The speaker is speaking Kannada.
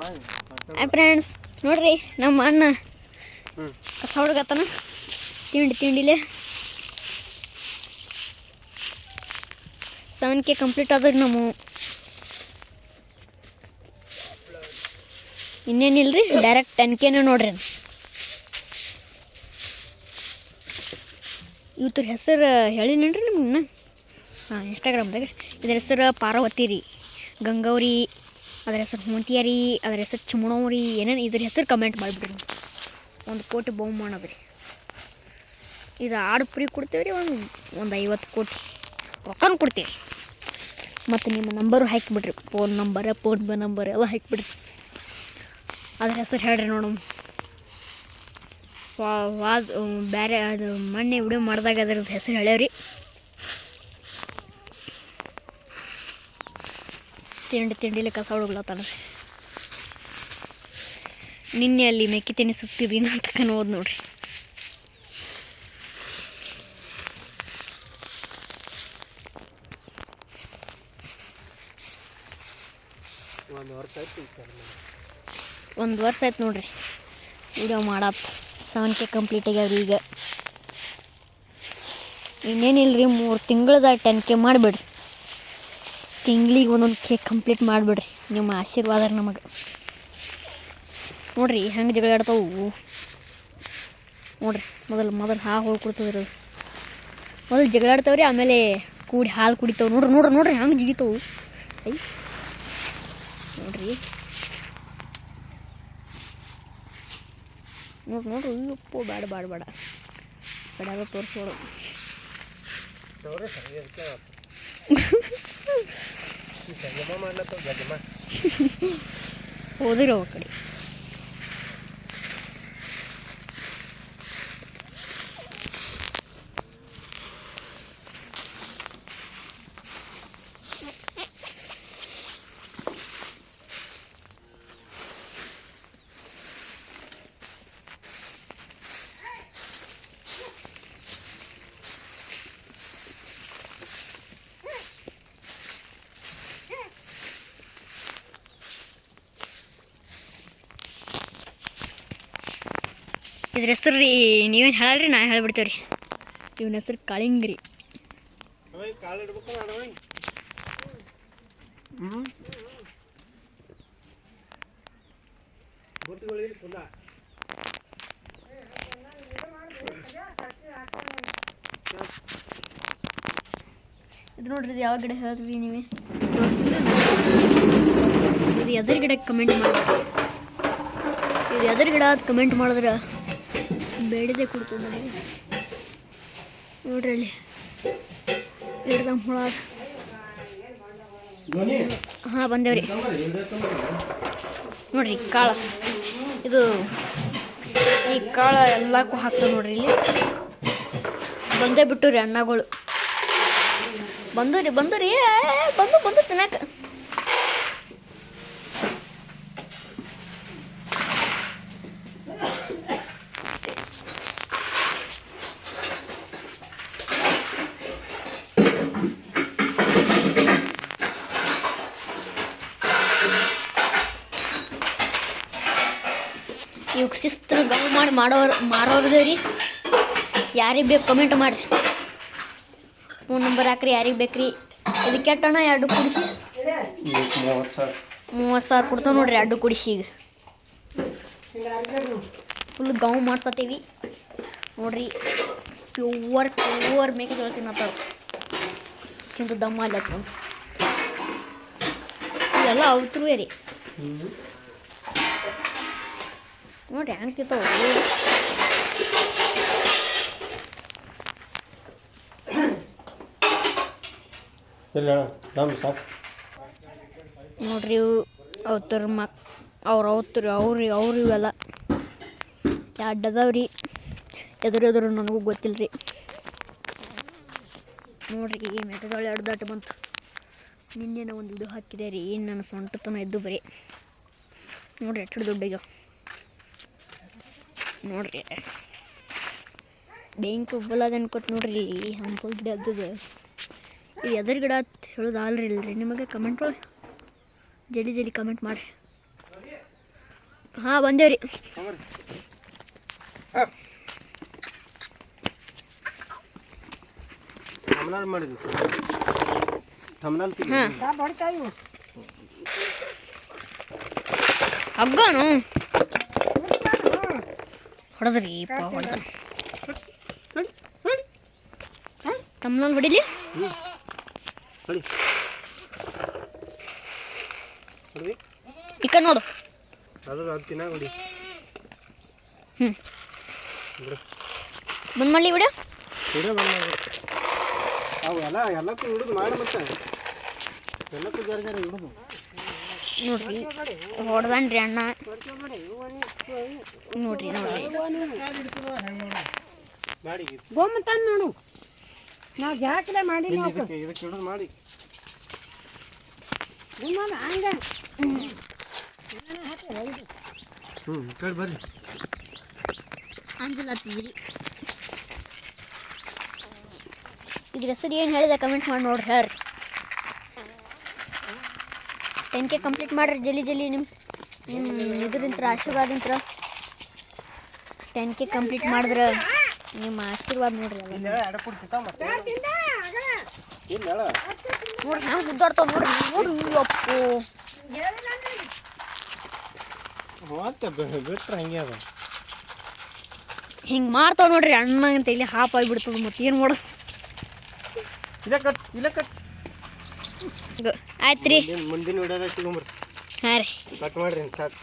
ಹಾಯ್ ಫ್ರೆಂಡ್ಸ್, ನೋಡ್ರಿ ನಮ್ಮ ಅಣ್ಣ ಕಸ ಹೊಡ್ಗತ್ತಾನ ತಿಂಡಿಲೆ 7K ಕಂಪ್ಲೀಟ್ ಆದ್ರಿ ನಮ್ಮ ಇನ್ನೇನಿಲ್ರಿ ಡೈರೆಕ್ಟ್ 10K ನೋಡ್ರಿ. ಇವ್ರ ಹೆಸರು ಹೇಳಿನೇನ್ರಿ ನಿಮ್ಗೆ ಇನ್ಸ್ಟಾಗ್ರಾಮ್ದಾಗ. ಇದ್ರ ಹೆಸರು ಪಾರ್ವತಿ ರೀ, ಗಂಗೌರಿ, ಅದ್ರ ಹೆಸರು ಹುಂತಿಯ ರೀ, ಅದ್ರ ಹೆಸರು ಚುಮಣವ್ರಿ, ಏನೇನು ಇದ್ರ ಹೆಸರು ಕಮೆಂಟ್ ಮಾಡಿಬಿಡ್ರಿ. 1 ಕೋಟಿ ಬಹುಮಾನ ಅದ ರೀ. ಇದು ಆಡು ಫ್ರೀ ಕೊಡ್ತೇವೆ ರೀ. ಒಂದು 50 ಕೋಟಿ ರೊಕ್ಕನೂ ಕೊಡ್ತೀವಿ. ಮತ್ತು ನಿಮ್ಮ ನಂಬರು ಹಾಕಿಬಿಡ್ರಿ, ಫೋನ್ ಪೇ ನಂಬರ್ ಎಲ್ಲ ಹಾಕಿಬಿಡ್ರಿ. ಅದ್ರ ಹೆಸರು ಹೇಳ್ರಿ ನೋಡಮ್. ಬೇರೆ ಅದು ಮೊನ್ನೆ ವಿಡಿಯೋ ಮಾಡಿದಾಗ ಅದ್ರದ್ದು ಹೆಸರು ಹೇಳ್ಯಾವ್ರಿ. ತಿಂಡಿಲಿ ಕಸ ಹೊಡ್ಗ್ಲತ್ತಾನ ರೀ. ನಿನ್ನೆ ಅಲ್ಲಿ ಮೆಕ್ಕಿ ತೆನೆ ಸುತ್ತಿದ್ರಿ ಅಂತ ನೋಡ್ ನೋಡ್ರಿ. ಒಂದು ವರ್ಷ ಆಯ್ತು ನೋಡ್ರಿ ವಿಡಿಯೋ ಮಾಡತ್ತ. 7K complete ಆಗ್ಯಾವ್ರಿ. ಈಗ ಇನ್ನೇನಿಲ್ರಿ, 3 ತಿಂಗಳದಾಗ 10K ಮಾಡಿಬಿಡ್ರಿ. ತಿಂಗಳಿಗೆ 1 K ಕಂಪ್ಲೀಟ್ ಮಾಡಿಬಿಡ್ರಿ. ನಿಮ್ಮ ಆಶೀರ್ವಾದ ನಮಗೆ ನೋಡ್ರಿ ಹೆಂಗೆ ಜಗಳ ಆಡ್ತಾವು ನೋಡ್ರಿ. ಮೊದಲು ಹಾಲು ಹೋಗ್ಕೊಡ್ತದ್ರಿ. ಮೊದಲು ಜಗಳ ಆಡ್ತಾವ್ರಿ, ಆಮೇಲೆ ಕೂಡಿ ಹಾಲು ಕುಡಿತಾವೆ. ನೋಡ್ರಿ ಹಂಗೆ ಜಿಗಿತಾವು. ಐ ನೋಡ್ರಿ ಉಪ್ಪು ಬೇಡ ಕಡೆಯಾಗ ತೋರಿಸೋಡು. ಹೋದಿರೋ ಆ ಕಡೆ. ಇದ್ರ ಹೆಸರು ರೀ ನೀವೇನು ಹೇಳಲ್ರಿ, ನಾ ಹೇಳ್ಬಿಡ್ತೇವ್ರಿ. ಇವನ ಹೆಸರು ಕಾಳಿಂಗ್ರಿ. ಇದು ನೋಡ್ರಿ, ಇದು ಯಾವ ಗಿಡ ಹೇಳ್ತೀವಿ ನೀವೇ ಇದು ಎದ್ರ ಗಿಡ ಕಮೆಂಟ್ ಮಾಡ್ರಿ. ಇದು ಎದ್ರ ಗಿಡ ಕಮೆಂಟ್ ಮಾಡಿದ್ರೆ ಬೇಡದೆ ಕೊಡ್ತದೆ ನನಗೆ. ನೋಡ್ರಿ ಅಲ್ಲಿ ಗಿಡದ ಹುಳ. ಹಾಂ ಬಂದೇವ್ರಿ. ನೋಡ್ರಿ ಕಾಳ, ಇದು ಈ ಕಾಳ ಎಲ್ಲಕ್ಕೂ ಹಾಕ್ತವೆ ನೋಡ್ರಿ. ಇಲ್ಲಿ ಬಂದೇ ಬಿಟ್ಟು ರೀ ಅಣ್ಣಗಳು. ಬಂದು ತಿನ್ನಕ್ಕೆ. ಇವಾಗ ಶಿಸ್ತು ಗಮ್ ಮಾಡಿ ಮಾರೋರ್ದೇ ರೀ. ಯಾರಿಗೆ ಬೇಕು ಕಮೆಂಟ್ ಮಾಡಿರಿ, ಫೋನ್ ನಂಬರ್ ಹಾಕ್ರಿ. ಯಾರಿಗೆ ಬೇಕ್ರಿ? ಇದು ಕೆಟ್ಟಣ 2 ಕುಡಿಸಿ 30,000 ಕೊಡ್ತಾವೆ ನೋಡ್ರಿ. 2 ಕುಡಿಸಿ ಈಗ ಫುಲ್ ಗಮ್ ಮಾಡ್ಸತ್ತೀವಿ ನೋಡ್ರಿ. ಪ್ಯೂರ್ ಮೇಕೆ ಜೋಳ ತಿನ್ನತ್ತಾವ. ತಿಂದು ದಮ್ಮ ಅಲ್ಲತ್ತ ನೋಡಿ. ಇವೆಲ್ಲ ಅವತ್ರುವೇ ರೀ. ನೋಡ್ರಿ ಹೆಂಗೆ ತಿಂತಾವ. ನೋಡ್ರಿ ಅವತರ ಅವ್ರು ಇವೆಲ್ಲ 2 ಅದಾವ್ರಿ. ಎದುರು ನನಗೂ ಗೊತ್ತಿಲ್ಲರಿ. ನೋಡ್ರಿ ಈ ಮೆಕ್ಕೆಜೋಳ 2 ದಾಟ ಬಂತು. ನಿನ್ನೆ ಒಂದು ವಿಡಿಯೋ ಹಾಕಿದೆ ರೀ. ನನ್ನ ಸೊಂಟತನ ಇದ್ದು ಬರೀ ನೋಡ್ರಿ ಎಷ್ಟು ದುಡ್ಡಿಗೆ. ನೋಡ್ರಿ ಬೆಂಕಿ ಉಬ್ಬಲದ ಅನ್ಕೋತ ನೋಡ್ರಿ. ಇಲ್ಲಿ ಹಂಪಲ್ ಗಿಡ ಅದ್ದದ. ಇದು ಎದ್ರ ಗಿಡ ಅಂತ ಹೇಳೋದು ಅಲ್ರಿ ನಿಮಗೆ ಕಮೆಂಟ್ ಒಳಗೆ ಜಲ್ದಿ ಕಮೆಂಟ್ ಮಾಡಿರಿ. ಹಾಂ ಬಂದೇವ್ರಿ. ಹಗ್ಗನು ಹೊಡೆದ್ರಿ ಹೊಡೆದ ತಮ್ಮನಲ್ಲಿ ಹೊಡಿಲಿ. ಈ ಕಡೆ ನೋಡು. ಬಂದ್ ಮಾಡ್ಲಿ ವಿಡಿಯೋ. ನೋಡ್ರಿ ಹೊಡೆದನ್ರಿ ಅಣ್ಣ. ನೋಡ್ರಿ ಗೋಮಂತಾನ ನೋಡು. ನಾವು ಜಾಕಲೆ ಮಾಡಿ ಮಾಡಿ ಬರ್ರಿ ಅಂಜಲತ್ತಿದ್ರಿ. ಇದ್ರ ಹೆಸರು ಏನು ಹೇಳಿದೆ ಕಮೆಂಟ್ ಮಾಡಿ ನೋಡ್ರಿ. ಹೇಳ್ರಿ 10K ಕಂಪ್ಲೀಟ್ ಮಾಡ್ರಿ ಜಲ್ದಿ ನಿಮ್ಮ ಇದರಿಂದ ಆಶೀರ್ವಾದಿಂತ್ರ 10K ಕಂಪ್ಲೀಟ್ ಮಾಡಿದ್ರೆ ನಿಮ್ಮ ಆಶೀರ್ವಾದ ನೋಡ್ರಿ. ನೋಡ್ರಿ ಹ್ಯಾಂಗ ಮುದ್ದಾಡ್ತಾವ ನೋಡ್ರಿ. ಬಿಟ್ರೆ ಹಂಗೆ ಅದ ಹಿಂಗೆ ಮಾಡ್ತಾವ ನೋಡ್ರಿ. ಅಣ್ಣ ಅಂತ ಇಲ್ಲಿ ಹಾಪ್ ಆಗಿಬಿಡ್ತದ. ಮತ್ತೆ ಏನು ಮಾಡೋದು? ಆಯ್ತು ರೀ, ಮುಂದಿನ ವಿಡಿಯೋದಾಗ ಸಿಗೊಂಬ್ರಿ. ಹಾಂ ರೀ, ಕಟ್ ಮಾಡ್ರಿ ಸಾಕು.